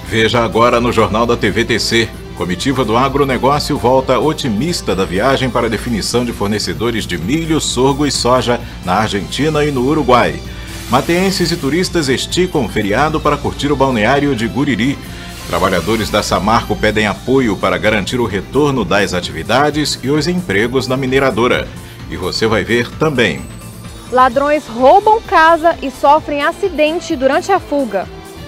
Veja agora no Jornal da TVTC. Comitiva do agronegócio volta otimista da viagem para a definição de fornecedores de milho, sorgo e soja na Argentina e no Uruguai. Mateenses e turistas esticam o feriado para curtir o balneário de Guriri. Trabalhadores da Samarco pedem apoio para garantir o retorno das atividades e os empregos na mineradora. E você vai ver também. Ladrões roubam casa e sofrem acidente durante a fuga.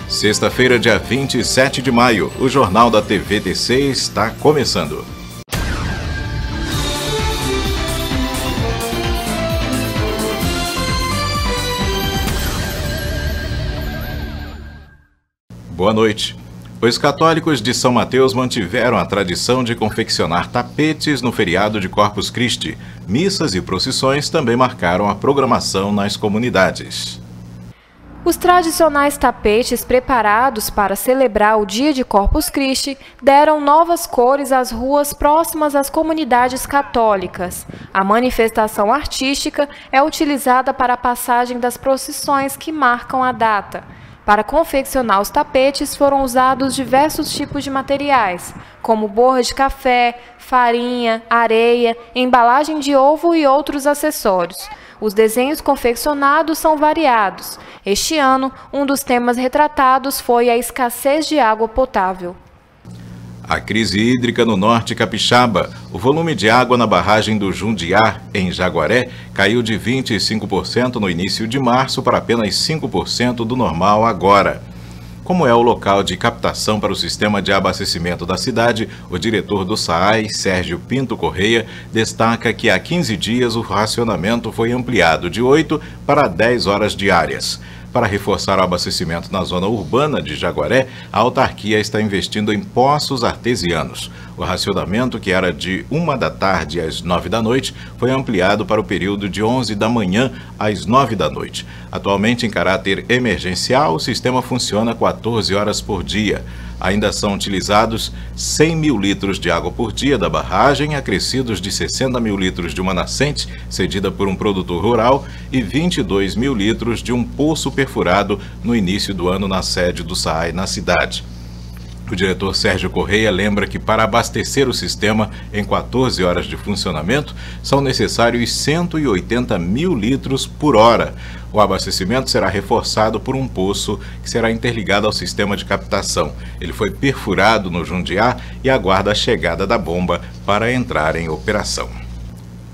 Sexta-feira, dia 27 de maio, o Jornal da TVTC está começando. Boa noite. Os católicos de São Mateus mantiveram a tradição de confeccionar tapetes no feriado de Corpus Christi. Missas e procissões também marcaram a programação nas comunidades. Os tradicionais tapetes preparados para celebrar o dia de Corpus Christi deram novas cores às ruas próximas às comunidades católicas. A manifestação artística é utilizada para a passagem das procissões que marcam a data. Para confeccionar os tapetes foram usados diversos tipos de materiais, como borra de café, farinha, areia, embalagem de ovo e outros acessórios. Os desenhos confeccionados são variados. Este ano, um dos temas retratados foi a escassez de água potável. A crise hídrica no norte capixaba. O volume de água na barragem do Jundiá, em Jaguaré, caiu de 25% no início de março para apenas 5% do normal agora. Como é o local de captação para o sistema de abastecimento da cidade, o diretor do SAAI, Sérgio Pinto Correia, destaca que há 15 dias o racionamento foi ampliado de 8 para 10 horas diárias. Para reforçar o abastecimento na zona urbana de Jaguaré, a autarquia está investindo em poços artesianos. O racionamento, que era de 1 da tarde às 9 da noite, foi ampliado para o período de 11 da manhã às 9 da noite. Atualmente, em caráter emergencial, o sistema funciona 14 horas por dia. Ainda são utilizados 100 mil litros de água por dia da barragem, acrescidos de 60 mil litros de uma nascente cedida por um produtor rural e 22 mil litros de um poço perfurado no início do ano na sede do SAAI na cidade. O diretor Sérgio Correia lembra que para abastecer o sistema em 14 horas de funcionamento são necessários 180 mil litros por hora. O abastecimento será reforçado por um poço que será interligado ao sistema de captação. Ele foi perfurado no Jundiá e aguarda a chegada da bomba para entrar em operação.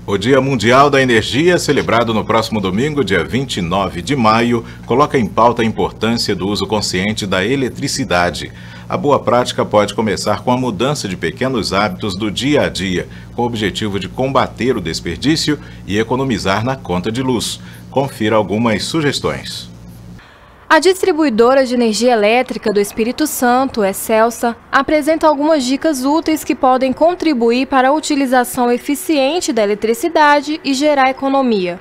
O Dia Mundial da Energia, celebrado no próximo domingo, dia 29 de maio, coloca em pauta a importância do uso consciente da eletricidade. A boa prática pode começar com a mudança de pequenos hábitos do dia a dia, com o objetivo de combater o desperdício e economizar na conta de luz. Confira algumas sugestões. A distribuidora de energia elétrica do Espírito Santo, Excelsa, apresenta algumas dicas úteis que podem contribuir para a utilização eficiente da eletricidade e gerar economia.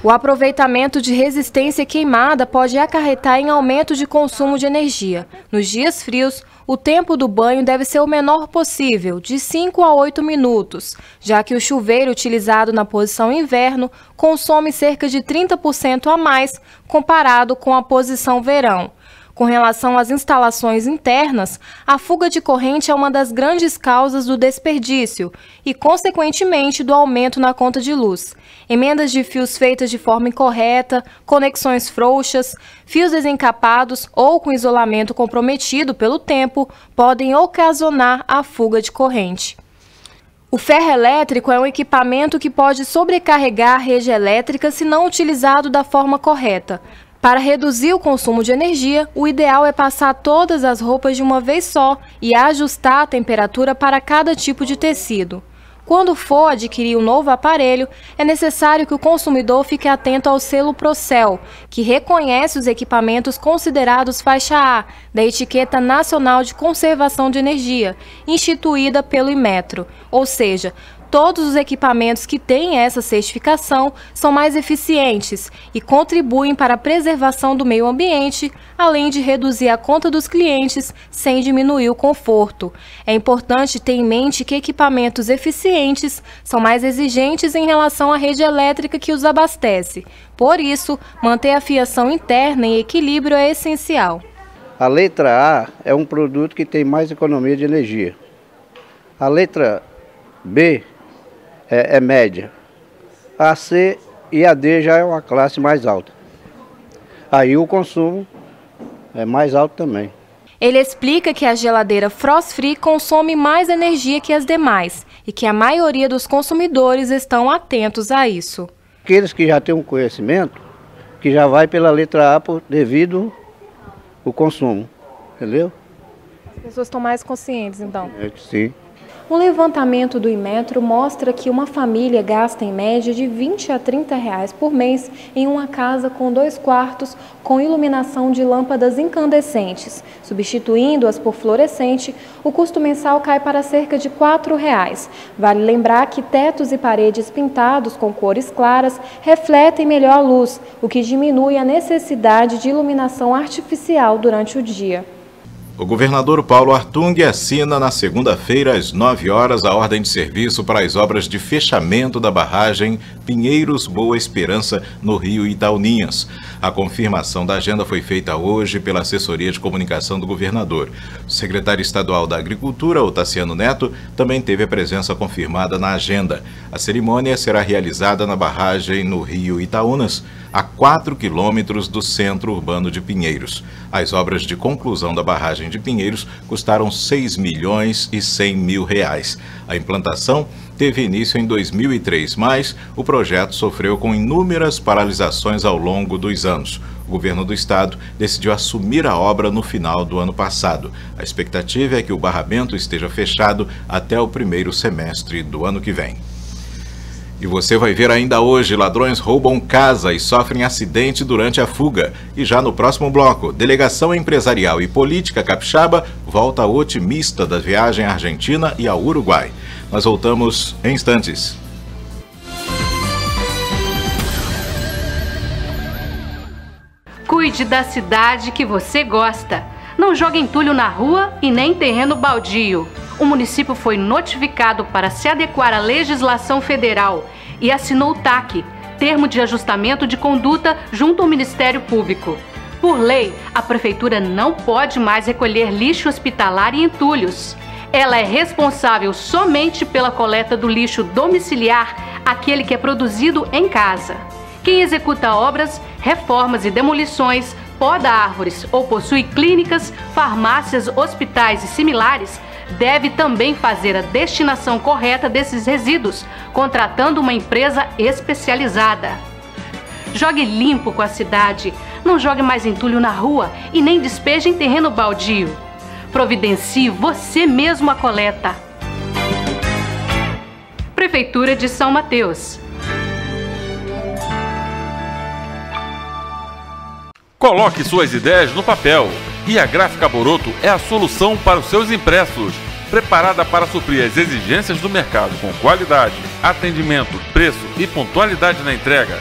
O aproveitamento de resistência queimada pode acarretar em aumento de consumo de energia. Nos dias frios, o tempo do banho deve ser o menor possível, de 5 a 8 minutos, já que o chuveiro utilizado na posição inverno consome cerca de 30% a mais comparado com a posição verão. Com relação às instalações internas, a fuga de corrente é uma das grandes causas do desperdício e, consequentemente, do aumento na conta de luz. Emendas de fios feitas de forma incorreta, conexões frouxas, fios desencapados ou com isolamento comprometido pelo tempo podem ocasionar a fuga de corrente. O ferro elétrico é um equipamento que pode sobrecarregar a rede elétrica se não utilizado da forma correta. Para reduzir o consumo de energia, o ideal é passar todas as roupas de uma vez só e ajustar a temperatura para cada tipo de tecido. Quando for adquirir um novo aparelho, é necessário que o consumidor fique atento ao selo Procel, que reconhece os equipamentos considerados faixa A da Etiqueta Nacional de Conservação de Energia, instituída pelo Inmetro, ou seja, todos os equipamentos que têm essa certificação são mais eficientes e contribuem para a preservação do meio ambiente, além de reduzir a conta dos clientes sem diminuir o conforto. É importante ter em mente que equipamentos eficientes são mais exigentes em relação à rede elétrica que os abastece. Por isso, manter a fiação interna em equilíbrio é essencial. A letra A é um produto que tem mais economia de energia. A letra B é média. A C e a D já é uma classe mais alta. Aí o consumo é mais alto também. Ele explica que a geladeira Frost Free consome mais energia que as demais e que a maioria dos consumidores estão atentos a isso. Aqueles que já têm um conhecimento, que já vai pela letra A devido ao consumo, entendeu? As pessoas estão mais conscientes, então? Sim. Um levantamento do Inmetro mostra que uma família gasta em média de R$20 a R$30 por mês em uma casa com 2 quartos com iluminação de lâmpadas incandescentes. Substituindo-as por fluorescente, o custo mensal cai para cerca de R$4. Vale lembrar que tetos e paredes pintados com cores claras refletem melhor a luz, o que diminui a necessidade de iluminação artificial durante o dia. O governador Paulo Artung assina na segunda-feira, às 9 horas, a ordem de serviço para as obras de fechamento da barragem Pinheiros Boa Esperança, no Rio Itaúninhas. A confirmação da agenda foi feita hoje pela assessoria de comunicação do governador. O secretário estadual da Agricultura, Otaciano Neto, também teve a presença confirmada na agenda. A cerimônia será realizada na barragem no Rio Itaúnas, a 4 quilômetros do centro urbano de Pinheiros. As obras de conclusão da barragem de Pinheiros custaram R$6.100.000. A implantação teve início em 2003, mas o projeto sofreu com inúmeras paralisações ao longo dos anos. O governo do estado decidiu assumir a obra no final do ano passado. A expectativa é que o barramento esteja fechado até o primeiro semestre do ano que vem. E você vai ver ainda hoje, ladrões roubam casa e sofrem acidente durante a fuga. E já no próximo bloco, Delegação Empresarial e Política Capixaba volta otimista da viagem à Argentina e ao Uruguai. Nós voltamos em instantes. Cuide da cidade que você gosta. Não jogue entulho na rua e nem terreno baldio. O município foi notificado para se adequar à legislação federal e assinou o TAC, Termo de Ajustamento de Conduta, junto ao Ministério Público. Por lei, a Prefeitura não pode mais recolher lixo hospitalar e entulhos. Ela é responsável somente pela coleta do lixo domiciliar, aquele que é produzido em casa. Quem executa obras, reformas e demolições, poda árvores ou possui clínicas, farmácias, hospitais e similares, deve também fazer a destinação correta desses resíduos, contratando uma empresa especializada. Jogue limpo com a cidade, não jogue mais entulho na rua e nem despeje em terreno baldio. Providencie você mesmo a coleta. Prefeitura de São Mateus. Coloque suas ideias no papel e a Gráfica Boroto é a solução para os seus impressos. Preparada para suprir as exigências do mercado com qualidade, atendimento, preço e pontualidade na entrega.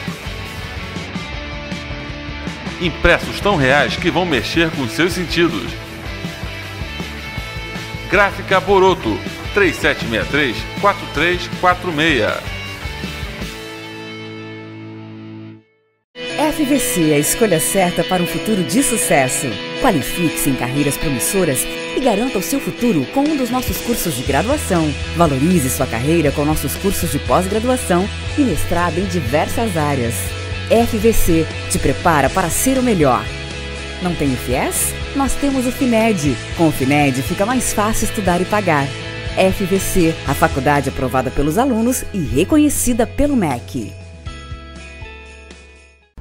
Impressos tão reais que vão mexer com os seus sentidos. Gráfica Boroto, 3763-4346. FVC é a escolha certa para um futuro de sucesso. Qualifique-se em carreiras promissoras e garanta o seu futuro com um dos nossos cursos de graduação. Valorize sua carreira com nossos cursos de pós-graduação e mestrado em diversas áreas. FVC te prepara para ser o melhor. Não tem o FIES? Nós temos o FINED. Com o FINED fica mais fácil estudar e pagar. FVC, a faculdade aprovada pelos alunos e reconhecida pelo MEC.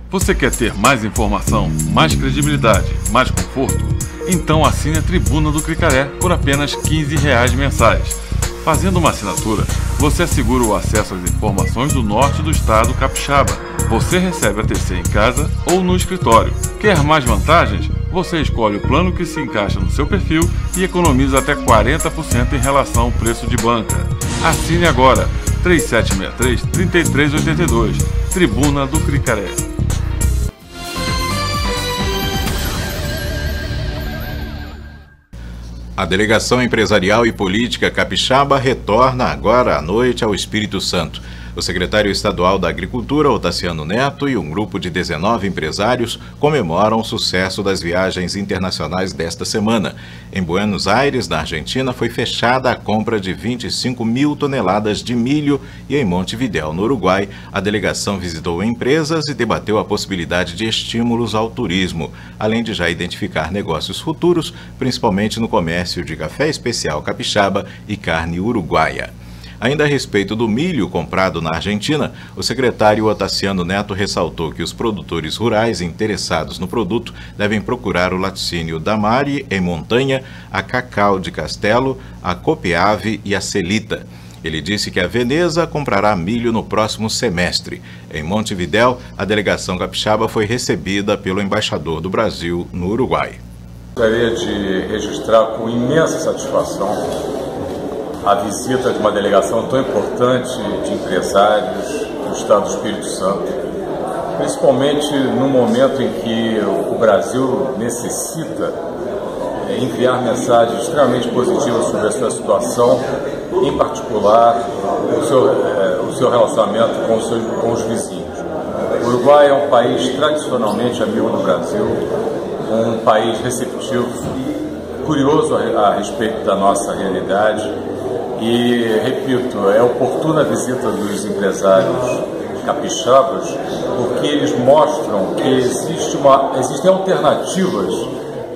Você quer ter mais informação, mais credibilidade, mais conforto? Então assine a Tribuna do Cricaré por apenas R$15 mensais. Fazendo uma assinatura, você assegura o acesso às informações do norte do estado capixaba. Você recebe a TC em casa ou no escritório. Quer mais vantagens? Você escolhe o plano que se encaixa no seu perfil e economiza até 40% em relação ao preço de banca. Assine agora, 3763-3382, Tribuna do Cricaré. A Delegação Empresarial e Política Capixaba retorna agora à noite ao Espírito Santo. O secretário estadual da Agricultura, Otaciano Neto, e um grupo de 19 empresários comemoram o sucesso das viagens internacionais desta semana. Em Buenos Aires, na Argentina, foi fechada a compra de 25 mil toneladas de milho e em Montevidéu, no Uruguai, a delegação visitou empresas e debateu a possibilidade de estímulos ao turismo, além de já identificar negócios futuros, principalmente no comércio de café especial capixaba e carne uruguaia. Ainda a respeito do milho comprado na Argentina, o secretário Otaciano Neto ressaltou que os produtores rurais interessados no produto devem procurar o laticínio da Mari, em Montanha, a Cacau de Castelo, a Copiave e a Celita. Ele disse que a Veneza comprará milho no próximo semestre. Em Montevidéu, a delegação capixaba foi recebida pelo embaixador do Brasil no Uruguai. Gostaria de registrar com imensa satisfação a visita de uma delegação tão importante de empresários do Estado do Espírito Santo, principalmente no momento em que o Brasil necessita enviar mensagens extremamente positivas sobre a sua situação, em particular o seu relacionamento com os vizinhos. O Uruguai é um país tradicionalmente amigo do Brasil, um país receptivo, curioso a respeito da nossa realidade. E, repito, é oportuna a visita dos empresários capixabas, porque eles mostram que existem alternativas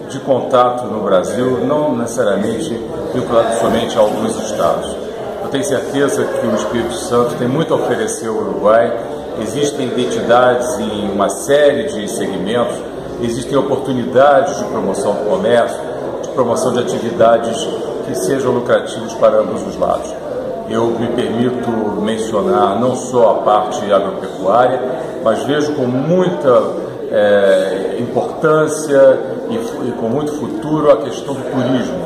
de contato no Brasil, não necessariamente vinculadas somente a alguns estados. Eu tenho certeza que o Espírito Santo tem muito a oferecer ao Uruguai, existem identidades em uma série de segmentos, existem oportunidades de promoção do comércio, de promoção de atividades que sejam lucrativos para ambos os lados. Eu me permito mencionar não só a parte agropecuária, mas vejo com muita importância e com muito futuro a questão do turismo.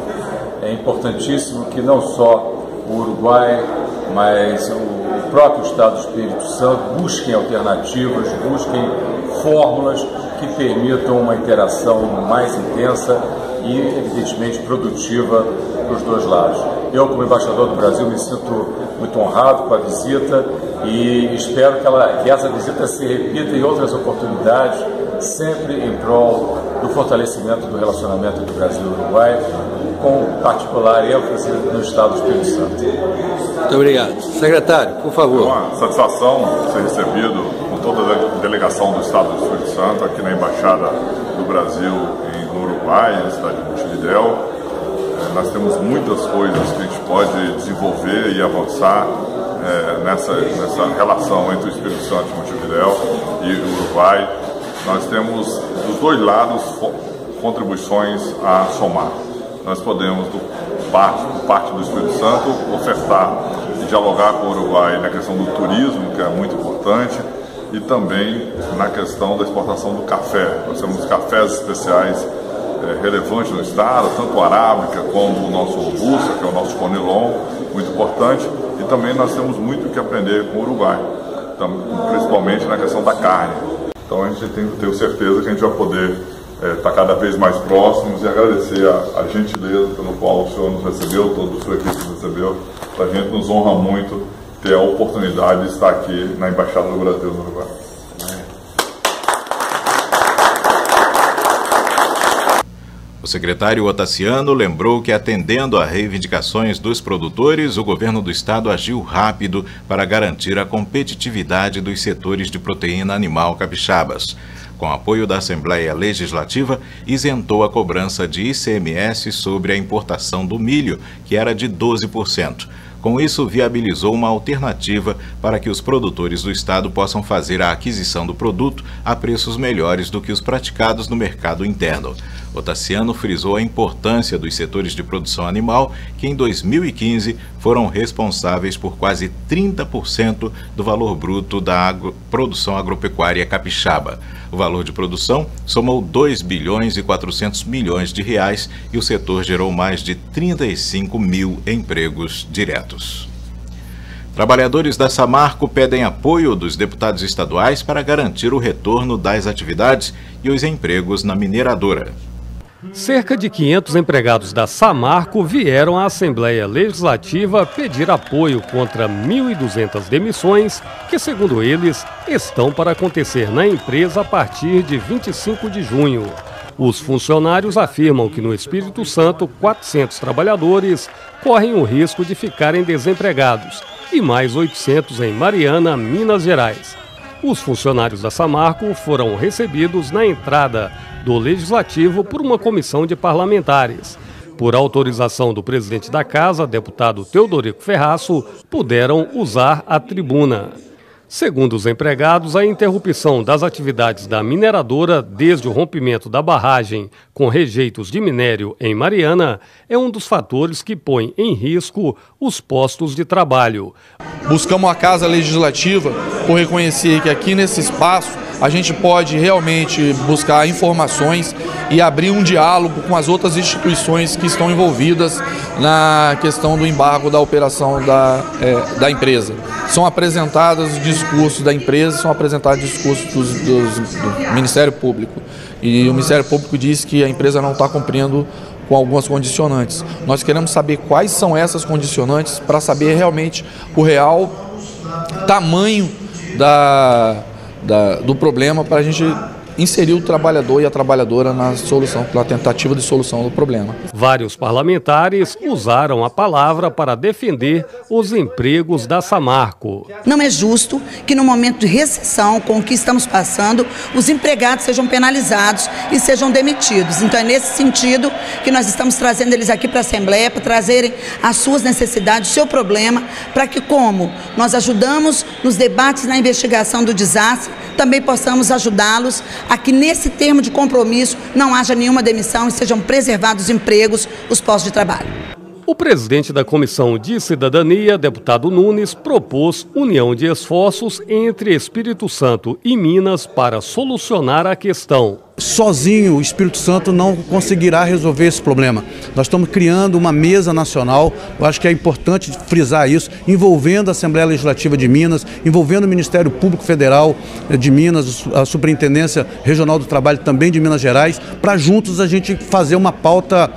É importantíssimo que não só o Uruguai, mas o próprio Estado do Espírito Santo busquem alternativas, busquem fórmulas que permitam uma interação mais intensa e, evidentemente, produtiva para os dois lados. Eu, como embaixador do Brasil, me sinto muito honrado com a visita e espero que essa visita se repita em outras oportunidades, sempre em prol do fortalecimento do relacionamento entre o Brasil e o Uruguai, com particular ênfase no Estado do Espírito Santo. Muito obrigado. Secretário, por favor. É uma satisfação ser recebido com toda a delegação do Estado do Espírito Santo aqui na Embaixada do Brasil no Uruguai, na cidade de Montevidéu. Nós temos muitas coisas que a gente pode desenvolver e avançar nessa relação entre o Espírito Santo e Montevidéu e o Uruguai. Nós temos dos dois lados contribuições a somar. Nós podemos, parte do Espírito Santo, ofertar e dialogar com o Uruguai na questão do turismo, que é muito importante, e também na questão da exportação do café. Nós temos cafés especiais relevantes no estado, tanto o arábica como o nosso robusta, que é o nosso conilon, muito importante, e também nós temos muito que aprender com o Uruguai, principalmente na questão da carne. Então a gente tem certeza que a gente vai poder estar cada vez mais próximos e agradecer a gentileza pelo qual o senhor nos recebeu, todo o seu equipe nos recebeu. A gente nos honra muito ter a oportunidade de estar aqui na Embaixada do Brasil no Uruguai. O secretário Otaciano lembrou que, atendendo a reivindicações dos produtores, o governo do estado agiu rápido para garantir a competitividade dos setores de proteína animal capixabas. Com apoio da Assembleia Legislativa, isentou a cobrança de ICMS sobre a importação do milho, que era de 12%. Com isso, viabilizou uma alternativa para que os produtores do estado possam fazer a aquisição do produto a preços melhores do que os praticados no mercado interno. Otaciano frisou a importância dos setores de produção animal, que em 2015 foram responsáveis por quase 30% do valor bruto da produção agropecuária capixaba. O valor de produção somou 2 bilhões e 400 milhões de reais e o setor gerou mais de 35 mil empregos diretos. Trabalhadores da Samarco pedem apoio dos deputados estaduais para garantir o retorno das atividades e os empregos na mineradora. Cerca de 500 empregados da Samarco vieram à Assembleia Legislativa pedir apoio contra 1.200 demissões que, segundo eles, estão para acontecer na empresa a partir de 25 de junho. Os funcionários afirmam que no Espírito Santo, 400 trabalhadores correm o risco de ficarem desempregados e mais 800 em Mariana, Minas Gerais. Os funcionários da Samarco foram recebidos na entrada do Legislativo por uma comissão de parlamentares. Por autorização do presidente da Casa, deputado Teodorico Ferraço, puderam usar a tribuna. Segundo os empregados, a interrupção das atividades da mineradora desde o rompimento da barragem com rejeitos de minério em Mariana é um dos fatores que põe em risco os postos de trabalho. Buscamos a Casa Legislativa por reconhecer que aqui nesse espaço a gente pode realmente buscar informações e abrir um diálogo com as outras instituições que estão envolvidas na questão do embargo da operação da empresa. São apresentados os discursos da empresa, são apresentados discursos do Ministério Público. E o Ministério Público diz que a empresa não está cumprindo com algumas condicionantes. Nós queremos saber quais são essas condicionantes para saber realmente o real tamanho do problema, para a gente inserir o trabalhador e a trabalhadora na solução, na tentativa de solução do problema. Vários parlamentares usaram a palavra para defender os empregos da Samarco. Não é justo que no momento de recessão, com o que estamos passando, os empregados sejam penalizados e sejam demitidos. Então é nesse sentido que nós estamos trazendo eles aqui para a Assembleia, para trazerem as suas necessidades, o seu problema, para que, como nós ajudamos nos debates na investigação do desastre, também possamos ajudá-los a que nesse termo de compromisso não haja nenhuma demissão e sejam preservados os empregos, os postos de trabalho. O presidente da Comissão de Cidadania, deputado Nunes, propôs união de esforços entre Espírito Santo e Minas para solucionar a questão. Sozinho o Espírito Santo não conseguirá resolver esse problema. Nós estamos criando uma mesa nacional, eu acho que é importante frisar isso, envolvendo a Assembleia Legislativa de Minas, envolvendo o Ministério Público Federal de Minas, a Superintendência Regional do Trabalho também de Minas Gerais, para juntos a gente fazer uma pauta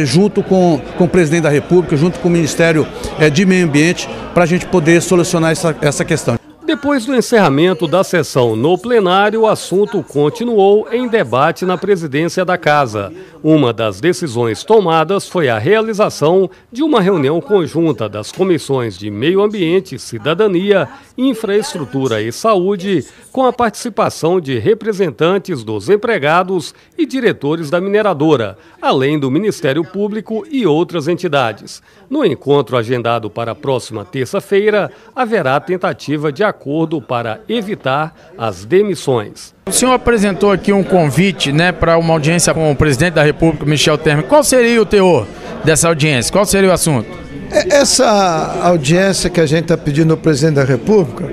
junto com o Presidente da República, junto com o Ministério de Meio Ambiente, para a gente poder solucionar essa questão. Depois do encerramento da sessão no plenário, o assunto continuou em debate na presidência da Casa. Uma das decisões tomadas foi a realização de uma reunião conjunta das comissões de Meio Ambiente, Cidadania, Infraestrutura e Saúde, com a participação de representantes dos empregados e diretores da mineradora, além do Ministério Público e outras entidades. No encontro agendado para a próxima terça-feira, haverá tentativa de acordo para evitar as demissões. O senhor apresentou aqui um convite, para uma audiência com o presidente da República, Michel Temer. Qual seria o teor dessa audiência? Qual seria o assunto? Essa audiência que a gente está pedindo ao presidente da República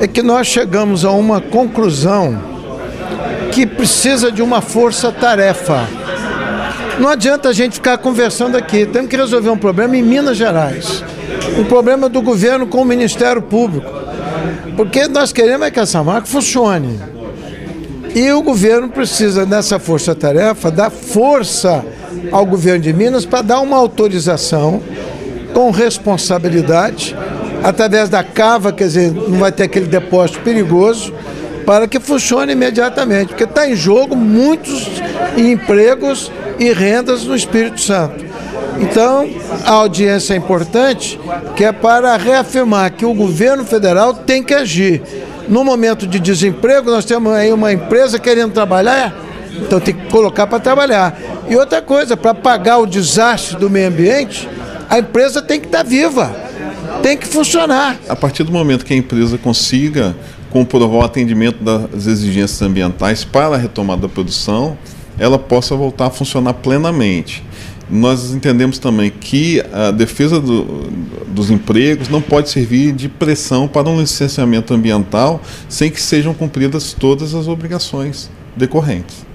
é que nós chegamos a uma conclusão que precisa de uma força-tarefa. Não adianta a gente ficar conversando aqui, temos que resolver um problema em Minas Gerais, um problema do governo com o Ministério Público, porque nós queremos que a Samarco funcione. E o governo precisa, nessa força-tarefa, dar força ao governo de Minas para dar uma autorização com responsabilidade, através da cava, quer dizer, não vai ter aquele depósito perigoso, para que funcione imediatamente, porque está em jogo muitos empregos e rendas no Espírito Santo. Então, a audiência é importante, que é para reafirmar que o governo federal tem que agir. No momento de desemprego, nós temos aí uma empresa querendo trabalhar, então tem que colocar para trabalhar. E outra coisa, para pagar o desastre do meio ambiente, a empresa tem que estar viva, tem que funcionar. A partir do momento que a empresa consiga comprovar o atendimento das exigências ambientais para a retomada da produção, ela possa voltar a funcionar plenamente. Nós entendemos também que a defesa dos empregos não pode servir de pressão para um licenciamento ambiental sem que sejam cumpridas todas as obrigações decorrentes.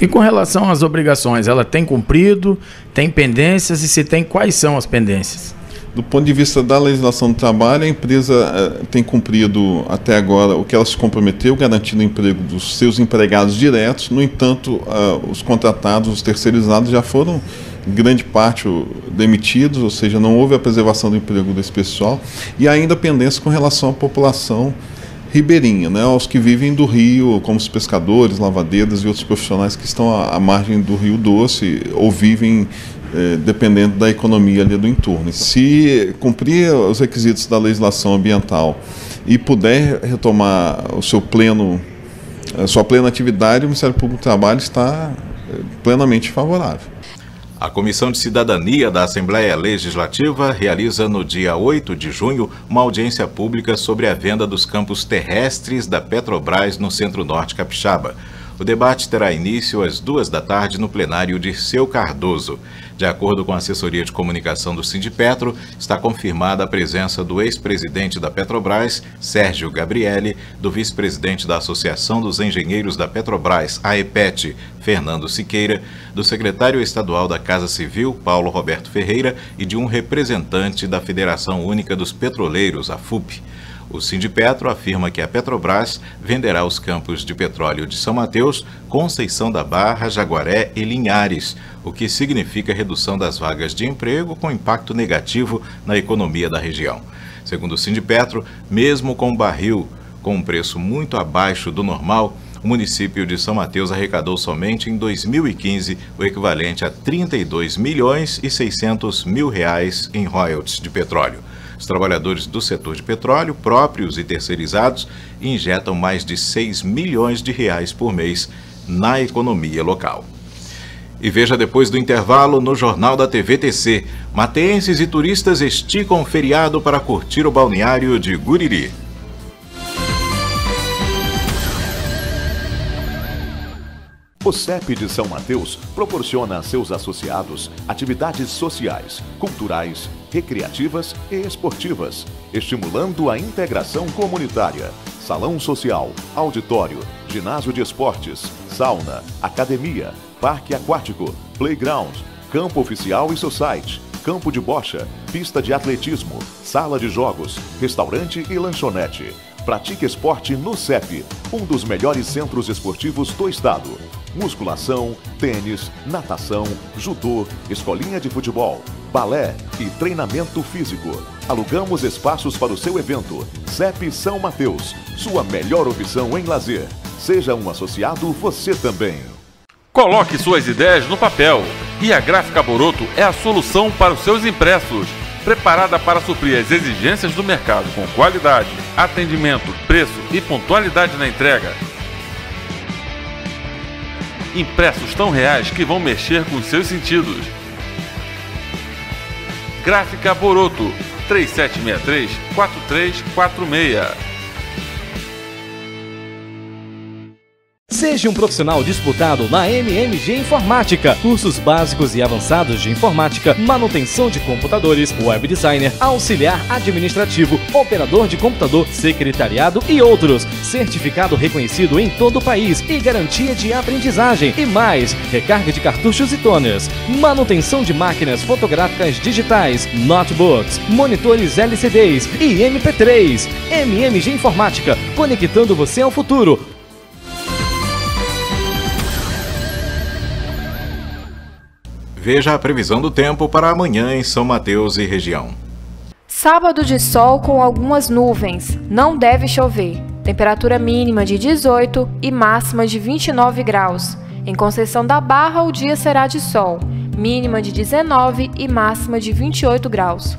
E com relação às obrigações, ela tem cumprido, tem pendências, e se tem, quais são as pendências? Do ponto de vista da legislação do trabalho, a empresa tem cumprido até agora o que ela se comprometeu, garantindo o emprego dos seus empregados diretos. No entanto, os contratados, os terceirizados já foram, em grande parte, demitidos, ou seja, não houve a preservação do emprego desse pessoal, e ainda pendência com relação à população ribeirinha, né, aos que vivem do rio, como os pescadores, lavadeiras e outros profissionais que estão à margem do Rio Doce ou vivem dependendo da economia ali do entorno. Se cumprir os requisitos da legislação ambiental e puder retomar a sua plena atividade, o Ministério Público do Trabalho está plenamente favorável. A Comissão de Cidadania da Assembleia Legislativa realiza no dia 8 de junho uma audiência pública sobre a venda dos campos terrestres da Petrobras no Centro-Norte capixaba. O debate terá início às 2 da tarde no plenário Dirceu Cardoso. De acordo com a assessoria de comunicação do Sindipetro, está confirmada a presença do ex-presidente da Petrobras, Sérgio Gabrielli, do vice-presidente da Associação dos Engenheiros da Petrobras, AEPET, Fernando Siqueira, do secretário estadual da Casa Civil, Paulo Roberto Ferreira, e de um representante da Federação Única dos Petroleiros, a FUP. O Sindipetro afirma que a Petrobras venderá os campos de petróleo de São Mateus, Conceição da Barra, Jaguaré e Linhares, o que significa redução das vagas de emprego com impacto negativo na economia da região. Segundo o Sindipetro, mesmo com o barril com um preço muito abaixo do normal, o município de São Mateus arrecadou somente em 2015 o equivalente a R$ 32.600.000 em royalties de petróleo. Os trabalhadores do setor de petróleo, próprios e terceirizados, injetam mais de R$ 6 milhões por mês na economia local. E veja depois do intervalo no Jornal da TVTC. Mateenses e turistas esticam o feriado para curtir o balneário de Guriri. O CEP de São Mateus proporciona a seus associados atividades sociais, culturais, recreativas e esportivas, estimulando a integração comunitária. Salão social, auditório, ginásio de esportes, sauna, academia, parque aquático, playground, campo oficial e society, campo de bocha, pista de atletismo, sala de jogos, restaurante e lanchonete. Pratique esporte no CEP, um dos melhores centros esportivos do estado. Musculação, tênis, natação, judô, escolinha de futebol, balé e treinamento físico. Alugamos espaços para o seu evento. CEP São Mateus, sua melhor opção em lazer. Seja um associado você também. Coloque suas ideias no papel e a Gráfica Boroto é a solução para os seus impressos. Preparada para suprir as exigências do mercado com qualidade, atendimento, preço e pontualidade na entrega. Impressos tão reais que vão mexer com os seus sentidos. Gráfica Boroto, 3763-4346. Seja um profissional disputado na MMG Informática. Cursos básicos e avançados de informática, manutenção de computadores, web designer, auxiliar administrativo, operador de computador, secretariado e outros. Certificado reconhecido em todo o país e garantia de aprendizagem. E mais, recarga de cartuchos e toners, manutenção de máquinas fotográficas digitais, notebooks, monitores LCDs e MP3. MMG Informática, conectando você ao futuro. Veja a previsão do tempo para amanhã em São Mateus e região. Sábado de sol com algumas nuvens, não deve chover. Temperatura mínima de 18 e máxima de 29 graus. Em Conceição da Barra, o dia será de sol, mínima de 19 e máxima de 28 graus.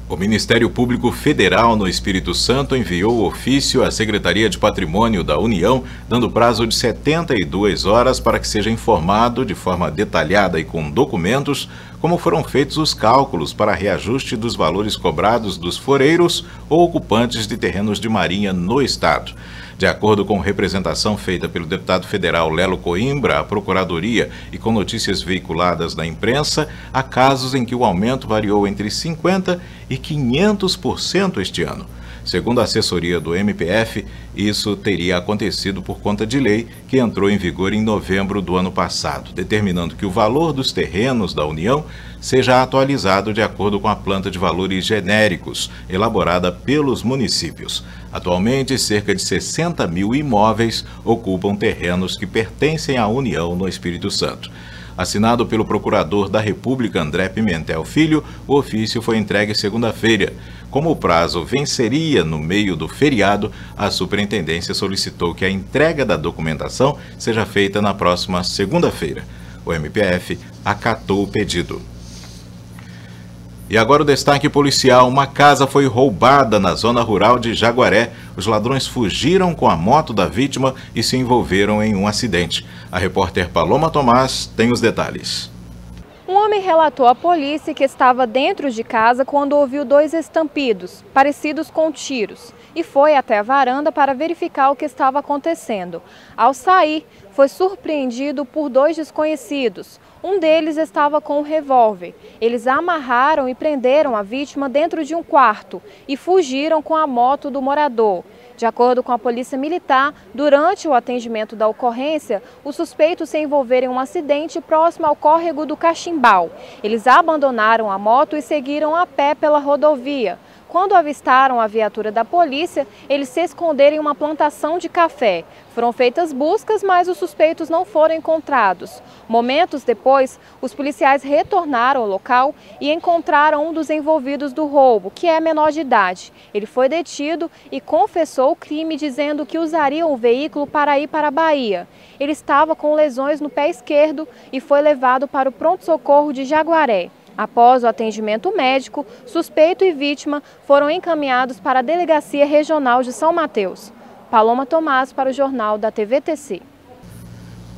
O Ministério Público Federal no Espírito Santo enviou ofício à Secretaria de Patrimônio da União, dando prazo de 72 horas para que seja informado de forma detalhada e com documentos como foram feitos os cálculos para reajuste dos valores cobrados dos foreiros ou ocupantes de terrenos de marinha no Estado. De acordo com representação feita pelo deputado federal Lelo Coimbra à Procuradoria e com notícias veiculadas na imprensa, há casos em que o aumento variou entre 50% e 500% este ano. Segundo a assessoria do MPF, isso teria acontecido por conta de lei que entrou em vigor em novembro do ano passado, determinando que o valor dos terrenos da União seja atualizado de acordo com a planta de valores genéricos elaborada pelos municípios. Atualmente, cerca de 60 mil imóveis ocupam terrenos que pertencem à União no Espírito Santo. Assinado pelo Procurador da República, André Pimentel Filho, o ofício foi entregue segunda-feira. Como o prazo venceria no meio do feriado, a superintendência solicitou que a entrega da documentação seja feita na próxima segunda-feira. O MPF acatou o pedido. E agora o destaque policial. Uma casa foi roubada na zona rural de Jaguaré. Os ladrões fugiram com a moto da vítima e se envolveram em um acidente. A repórter Paloma Tomás tem os detalhes. Um homem relatou à polícia que estava dentro de casa quando ouviu 2 estampidos, parecidos com tiros, e foi até a varanda para verificar o que estava acontecendo. Ao sair, foi surpreendido por 2 desconhecidos. Um deles estava com um revólver. Eles amarraram e prenderam a vítima dentro de um quarto e fugiram com a moto do morador. De acordo com a Polícia Militar, durante o atendimento da ocorrência, os suspeitos se envolveram em um acidente próximo ao córrego do Cachimbal. Eles abandonaram a moto e seguiram a pé pela rodovia. Quando avistaram a viatura da polícia, eles se esconderam em uma plantação de café. Foram feitas buscas, mas os suspeitos não foram encontrados. Momentos depois, os policiais retornaram ao local e encontraram um dos envolvidos do roubo, que é menor de idade. Ele foi detido e confessou o crime, dizendo que usaria o veículo para ir para a Bahia. Ele estava com lesões no pé esquerdo e foi levado para o pronto-socorro de Jaguaré. Após o atendimento médico, suspeito e vítima foram encaminhados para a Delegacia Regional de São Mateus. Paloma Tomás para o Jornal da TVTC.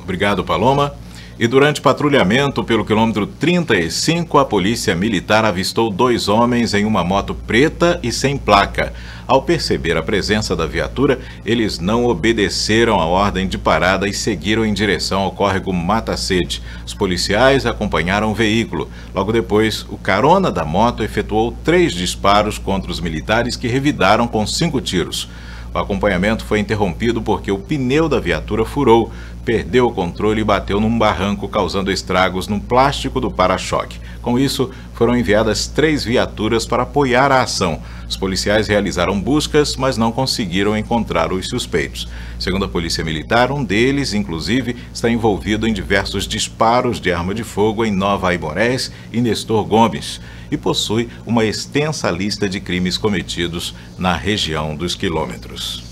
Obrigado, Paloma. E durante patrulhamento pelo quilômetro 35, a Polícia Militar avistou 2 homens em uma moto preta e sem placa. Ao perceber a presença da viatura, eles não obedeceram a ordem de parada e seguiram em direção ao córrego Mata Sede. Os policiais acompanharam o veículo. Logo depois, o carona da moto efetuou 3 disparos contra os militares, que revidaram com 5 tiros. O acompanhamento foi interrompido porque o pneu da viatura furou, perdeu o controle e bateu num barranco, causando estragos no plástico do para-choque. Com isso, foram enviadas 3 viaturas para apoiar a ação. Os policiais realizaram buscas, mas não conseguiram encontrar os suspeitos. Segundo a Polícia Militar, um deles, inclusive, está envolvido em diversos disparos de arma de fogo em Nova Aimorés e Nestor Gomes, e possui uma extensa lista de crimes cometidos na região dos quilômetros.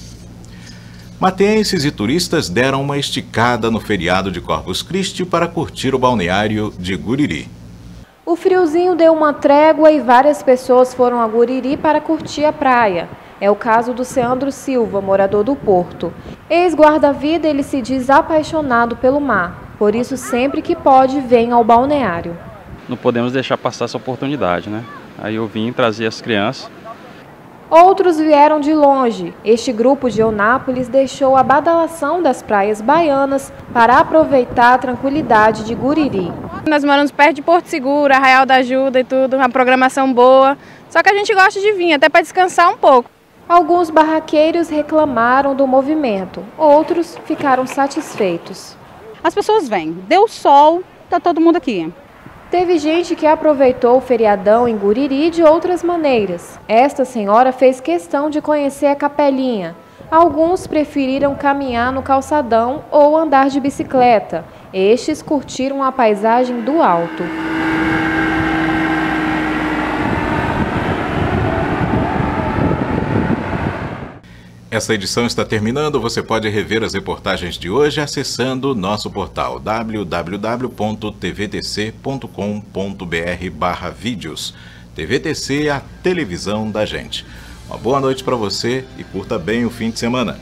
Mateenses e turistas deram uma esticada no feriado de Corpus Christi para curtir o balneário de Guriri. O friozinho deu uma trégua e várias pessoas foram a Guriri para curtir a praia. É o caso do Ceandro Silva, morador do Porto. Ex-guarda-vida, ele se diz apaixonado pelo mar. Por isso, sempre que pode, vem ao balneário. Não podemos deixar passar essa oportunidade, né? Aí eu vim trazer as crianças. Outros vieram de longe. Este grupo de Eunápolis deixou a badalação das praias baianas para aproveitar a tranquilidade de Guriri. Nós moramos perto de Porto Seguro, Arraial da Ajuda e tudo, uma programação boa. Só que a gente gosta de vir, até para descansar um pouco. Alguns barraqueiros reclamaram do movimento, outros ficaram satisfeitos. As pessoas vêm, deu sol, tá todo mundo aqui. Teve gente que aproveitou o feriadão em Guriri de outras maneiras. Esta senhora fez questão de conhecer a capelinha. Alguns preferiram caminhar no calçadão ou andar de bicicleta. Estes curtiram a paisagem do alto. Essa edição está terminando. Você pode rever as reportagens de hoje acessando nosso portal www.tvtc.com.br/vídeos. TVTC, a televisão da gente. Uma boa noite para você e curta bem o fim de semana.